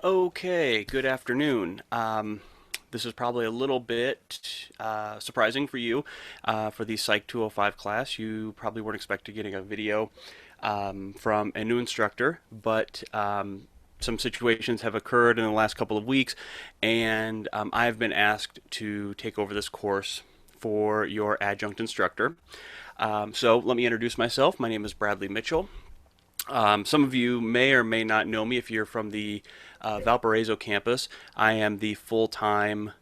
Okay, good afternoon. This is probably a little bit surprising for you for the Psych 205 class. You probably weren't expecting getting a video from a new instructor, but some situations have occurred in the last couple of weeks, and I've been asked to take over this course for your adjunct instructor. So let me introduce myself. My name is Bradley Mitchell. Some of you may or may not know me if you're from the Valparaiso campus. I am the full-time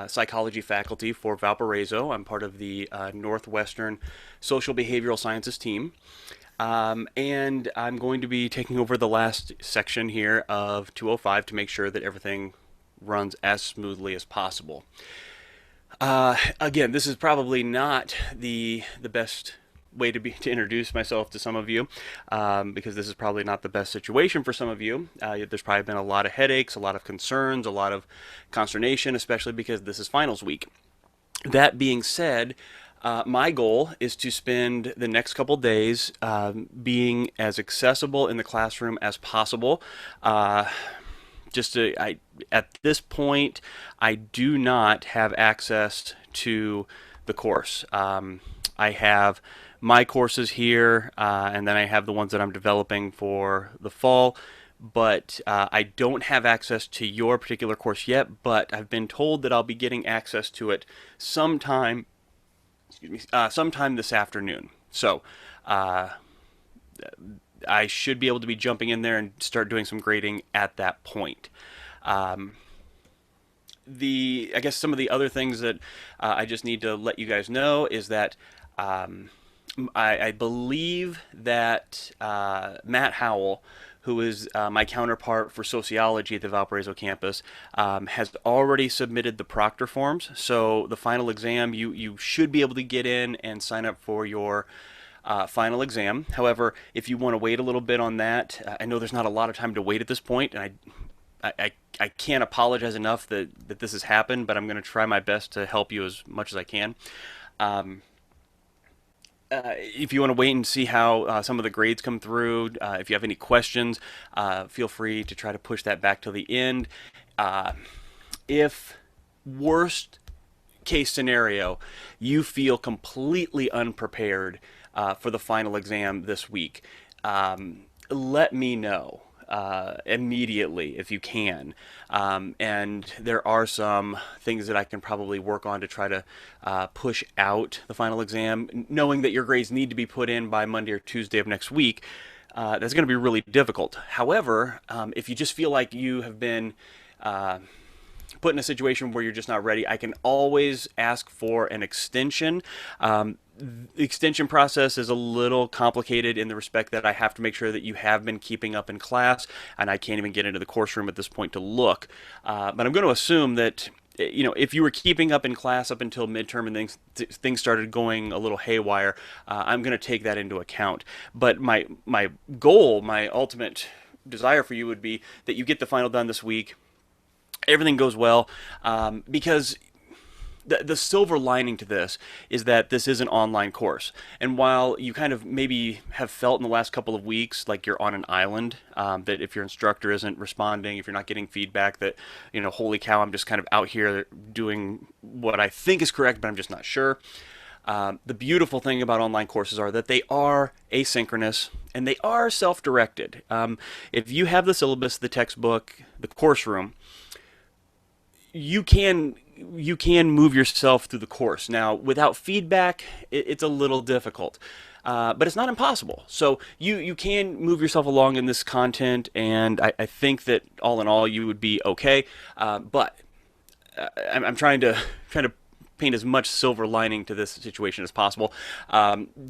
psychology faculty for Valparaiso. I'm part of the Northwestern Social Behavioral Sciences team. And I'm going to be taking over the last section here of 205 to make sure that everything runs as smoothly as possible. Again, this is probably not the best way to introduce myself to some of you, because this is probably not the best situation for some of you. There's probably been a lot of headaches, a lot of concerns, a lot of consternation, especially because this is finals week. That being said, my goal is to spend the next couple days being as accessible in the classroom as possible. At this point, I do not have access to the course. I have my courses here, and then I have the ones that I'm developing for the fall. But I don't have access to your particular course yet. But I've been told that I'll be getting access to it sometime. Sometime this afternoon. So uh, I should be able to be jumping in there and start doing some grading at that point. Um, I guess some of the other things that I just need to let you guys know is that um, I believe that Matt Howell, who is my counterpart for sociology at the Valparaiso campus, has already submitted the proctor forms. So the final exam, you should be able to get in and sign up for your final exam. However, if you want to wait a little bit on that, I know there's not a lot of time to wait at this point, and I can't apologize enough that this has happened, but I'm going to try my best to help you as much as I can. Um, if you want to wait and see how some of the grades come through, if you have any questions, feel free to try to push that back to the end. Uh, if worst case scenario, you feel completely unprepared for the final exam this week, let me know immediately if you can. And there are some things that I can probably work on to try to push out the final exam, knowing that your grades need to be put in by Monday or Tuesday of next week. That's going to be really difficult. However, if you just feel like you have been put in a situation where you're just not ready, I can always ask for an extension. The extension process is a little complicated in the respect that I have to make sure that you have been keeping up in class, and I can't even get into the course room at this point to look. But I'm going to assume that if you were keeping up in class up until midterm and things started going a little haywire, I'm going to take that into account. But my goal, my ultimate desire for you would be that you get the final done this week, everything goes well, because the silver lining to this is that this is an online course. And while you kind of maybe have felt in the last couple of weeks like you're on an island, that if your instructor isn't responding, if you're not getting feedback, that, holy cow, I'm just kind of out here doing what I think is correct, but I'm just not sure. The beautiful thing about online courses are that they are asynchronous and they are self-directed. If you have the syllabus, the textbook, the course room, you can move yourself through the course. Now, without feedback, it's a little difficult, but it's not impossible. So you can move yourself along in this content, and I think that all in all, you would be okay. But I'm trying to paint as much silver lining to this situation as possible.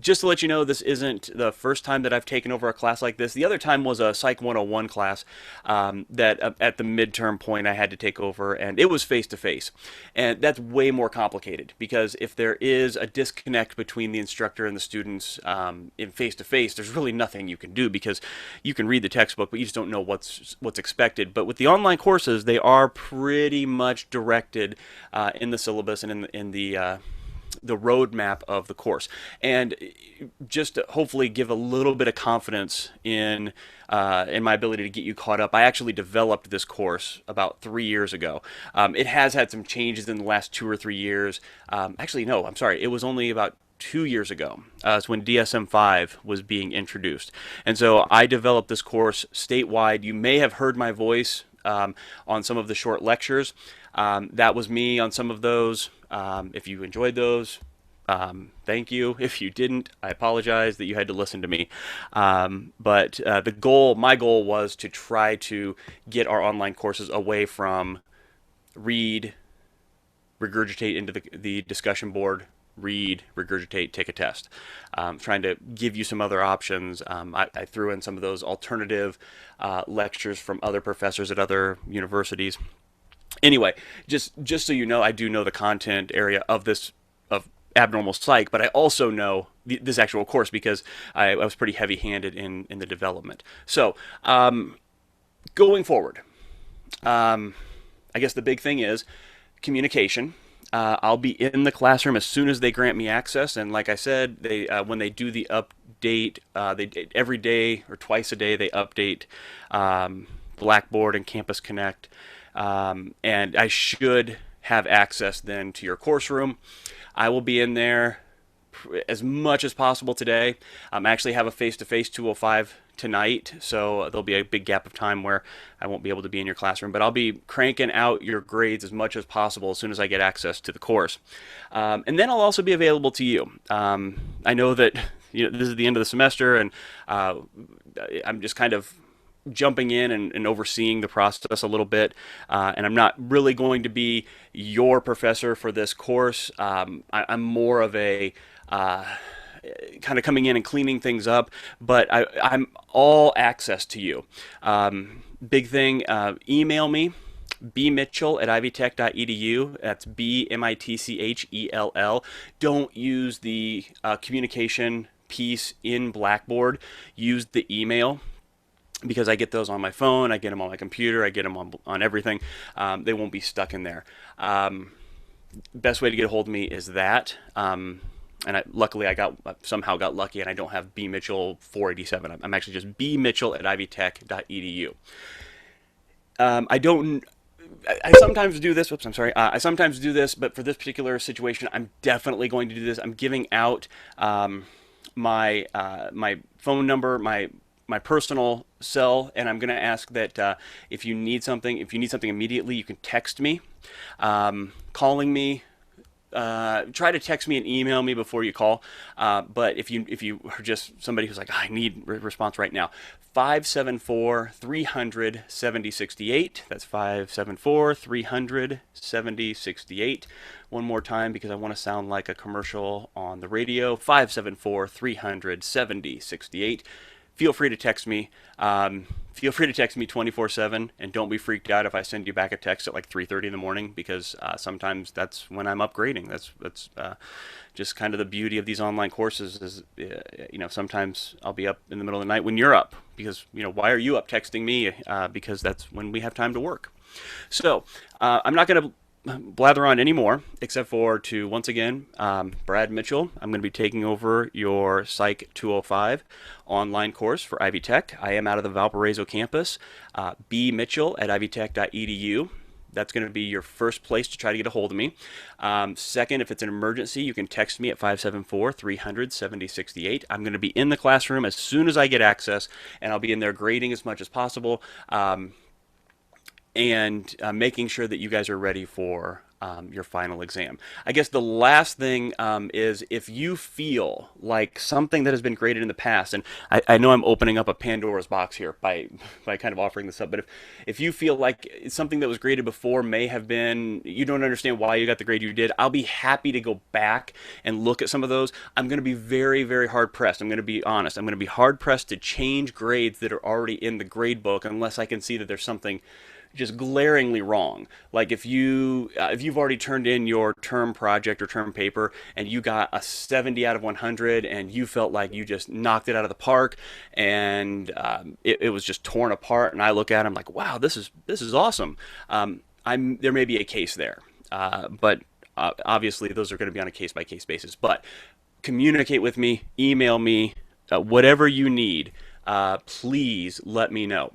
Just to let you know, this isn't the first time that I've taken over a class like this. The other time was a Psych 101 class that at the midterm point I had to take over, and it was face to face. And that's way more complicated because if there is a disconnect between the instructor and the students in face to face, there's really nothing you can do because you can read the textbook, but you just don't know what's expected. But with the online courses, they are pretty much directed in the syllabus and in the the roadmap of the course, and just to hopefully give a little bit of confidence in my ability to get you caught up. I actually developed this course about 3 years ago. It has had some changes in the last 2 or 3 years. Actually, no, I'm sorry. It was only about 2 years ago. It's when DSM-5 was being introduced. And so I developed this course statewide. You may have heard my voice on some of the short lectures. That was me on some of those. If you enjoyed those, thank you. If you didn't, I apologize that you had to listen to me. But my goal was to try to get our online courses away from read, regurgitate into the discussion board, read, regurgitate, take a test. Trying to give you some other options. I threw in some of those alternative lectures from other professors at other universities. Anyway, just so you know, I do know the content area of abnormal psych, but I also know this actual course because I was pretty heavy-handed in the development. So, going forward, I guess the big thing is communication. I'll be in the classroom as soon as they grant me access, and like I said, when they do the update, every day or twice a day they update Blackboard and Campus Connect, and I should have access then to your course room. I will be in there as much as possible today. I actually have a face-to-face 205 tonight, so there'll be a big gap of time where I won't be able to be in your classroom, but I'll be cranking out your grades as much as possible as soon as I get access to the course. And then I'll also be available to you. I know that this is the end of the semester, and I'm just kind of jumping in and overseeing the process a little bit, and I'm not really going to be your professor for this course. I'm more of a kind of coming in and cleaning things up, but I'm all access to you. Big thing, email me, bmitchell@ivytech.edu. That's BMITCHELL. Don't use the communication piece in Blackboard. Use the email, because I get those on my phone, I get them on my computer, I get them on everything. They won't be stuck in there. Best way to get a hold of me is that. And luckily I somehow got lucky and I don't have bmitchell487. I'm actually just bmitchell@ivytech.edu. I sometimes do this. Whoops, I'm sorry. I sometimes do this, but for this particular situation, I'm definitely going to do this. I'm giving out my phone number, my personal cell, and I'm going to ask that if you need something immediately, you can text me. Calling me, try to text me and email me before you call. But if you are just somebody who's like, I need a response right now, 574-300-7068. That's 574-300-7068. One more time, because I want to sound like a commercial on the radio. 574-300-7068. Feel free to text me. Feel free to text me 24/7, and don't be freaked out if I send you back a text at like 3:30 in the morning, because sometimes that's when I'm upgrading. That's just kind of the beauty of these online courses is, sometimes I'll be up in the middle of the night when you're up, because, why are you up texting me? Because that's when we have time to work. So I'm not going to blather on anymore, except for to once again, Brad Mitchell. I'm going to be taking over your Psych 205 online course for Ivy Tech. I am out of the Valparaiso campus. bmitchell@ivytech.edu. That's going to be your first place to try to get a hold of me. Second, if it's an emergency, you can text me at 574-300-7068. I'm going to be in the classroom as soon as I get access, and I'll be in there grading as much as possible. And making sure that you guys are ready for your final exam. I guess the last thing is, if you feel like something that has been graded in the past, and I know I'm opening up a Pandora's box here by kind of offering this up, but if you feel like something that was graded before may have been, you don't understand why you got the grade you did, I'll be happy to go back and look at some of those. I'm going to be very, very hard pressed. I'm going to be honest. I'm going to be hard pressed to change grades that are already in the grade book unless I can see that there's something just glaringly wrong. Like if you've already turned in your term project or term paper and you got a 70 out of 100 and you felt like you just knocked it out of the park, and it was just torn apart, and I look at it, I'm like, wow, this is awesome. There may be a case there, but Obviously, those are going to be on a case-by-case basis, but communicate with me, email me, whatever you need. Please let me know.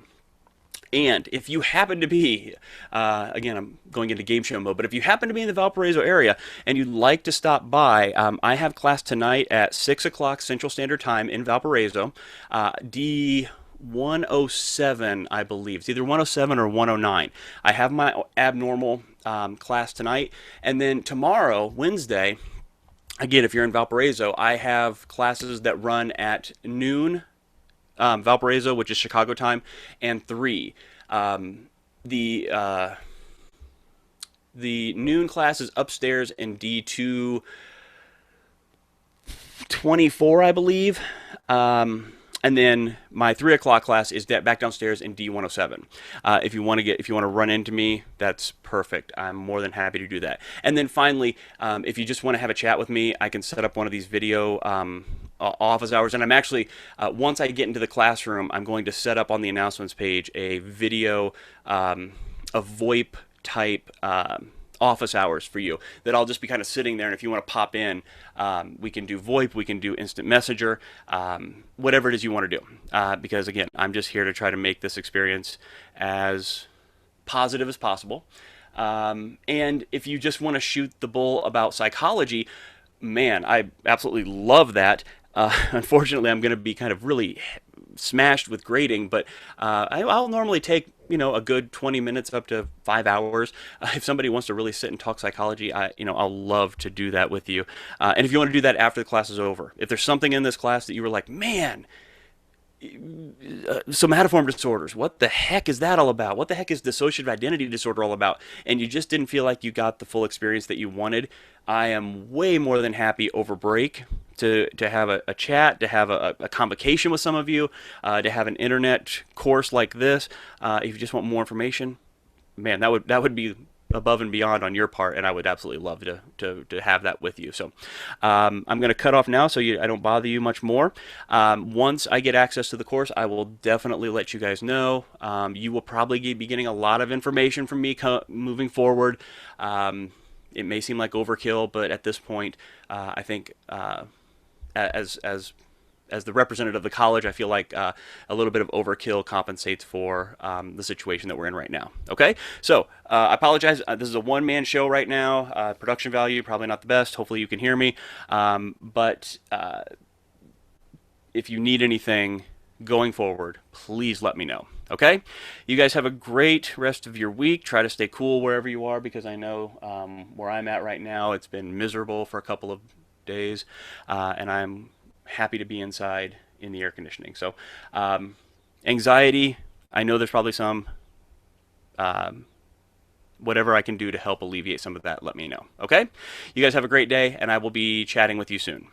And if you happen to be, again, I'm going into game show mode, but if you happen to be in the Valparaiso area and you'd like to stop by, I have class tonight at 6 o'clock Central Standard Time in Valparaiso, D 107, I believe. It's either 107 or 109. I have my abnormal class tonight. And then tomorrow, Wednesday, again, if you're in Valparaiso, I have classes that run at noon Valparaiso, which is Chicago time, and 3. The the noon class is upstairs in D224, I believe. And then my 3 o'clock class is back downstairs in D107. If you want to run into me, that's perfect. I'm more than happy to do that. And then finally, if you just want to have a chat with me, I can set up one of these video office hours. And I'm actually, once I get into the classroom, I'm going to set up on the announcements page a video, a VoIP type office hours for you that I'll just be kind of sitting there, and if you want to pop in, we can do VoIP, we can do instant messenger, whatever it is you want to do, because again, I'm just here to try to make this experience as positive as possible. And if you just want to shoot the bull about psychology, man, I absolutely love that. Unfortunately, I'm going to be kind of really smashed with grading, but I'll normally take a good 20 minutes up to 5 hours. If somebody wants to really sit and talk psychology, I'll love to do that with you. And if you want to do that after the class is over, if there's something in this class that you were like, man, somatoform disorders, what the heck is that all about? What the heck is dissociative identity disorder all about? And you just didn't feel like you got the full experience that you wanted, I am way more than happy over break to have a chat, to have a convocation with some of you, to have an internet course like this. If you just want more information, man, that would be above and beyond on your part, and I would absolutely love to have that with you. So I'm going to cut off now so I don't bother you much more. Once I get access to the course, I will definitely let you guys know. You will probably be getting a lot of information from me moving forward. It may seem like overkill, but at this point, I think as the representative of the college, I feel like a little bit of overkill compensates for the situation that we're in right now. Okay, so I apologize. This is a one-man show right now. Production value probably not the best. Hopefully you can hear me. But if you need anything going forward, please let me know. Okay, you guys have a great rest of your week. Try to stay cool wherever you are, because I know where I'm at right now, it's been miserable for a couple of days, and I'm happy to be inside in the air conditioning. So anxiety, I know there's probably some. Whatever I can do to help alleviate some of that, let me know. Okay, you guys have a great day, and I will be chatting with you soon.